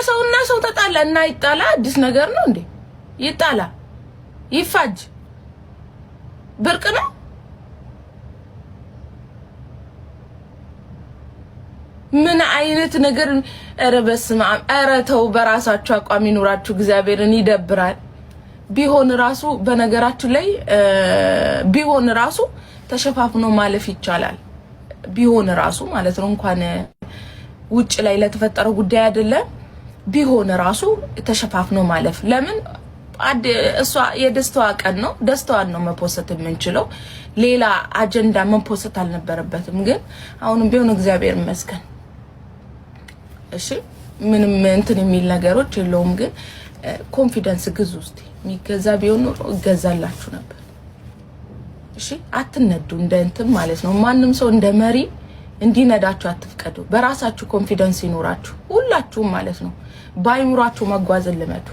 ሰው ተጣላ እና ይጣላ አዲስ ነገር ነው እንዴ? ይጣላ ይፋጅ ብርቅ ነው? ምን አይነት ነገር? ኧረ በስመ አብ! ኧረ ተው፣ በራሳችሁ አቋም ይኑራችሁ። እግዚአብሔርን ይደብራል። ቢሆን ራሱ በነገራችሁ ላይ ቢሆን ራሱ ተሸፋፍኖ ማለፍ ይቻላል። ቢሆን ራሱ ማለት ነው እንኳን ውጭ ላይ ለተፈጠረው ጉዳይ አይደለም። ቢሆን ራሱ ተሸፋፍኖ ማለፍ ለምን እሷ የደስታዋ ቀን ነው። ደስታዋን ነው መፖሰት የምንችለው። ሌላ አጀንዳ መፖሰት አልነበረበትም። ግን አሁንም ቢሆን እግዚአብሔር ይመስገን እሺ፣ ምንም እንትን የሚል ነገሮች የለውም። ግን ኮንፊደንስ ግዙ እስቲ። የሚገዛ ቢሆን ኖሮ እገዛላችሁ ነበር። እሺ፣ አትነዱ እንደ እንትን ማለት ነው። ማንም ሰው እንደ መሪ እንዲነዳችሁ አትፍቀዱ። በራሳችሁ ኮንፊደንስ ይኖራችሁ ሁላችሁም ማለት ነው። ባይኑራችሁ መጓዝን ልመዱ።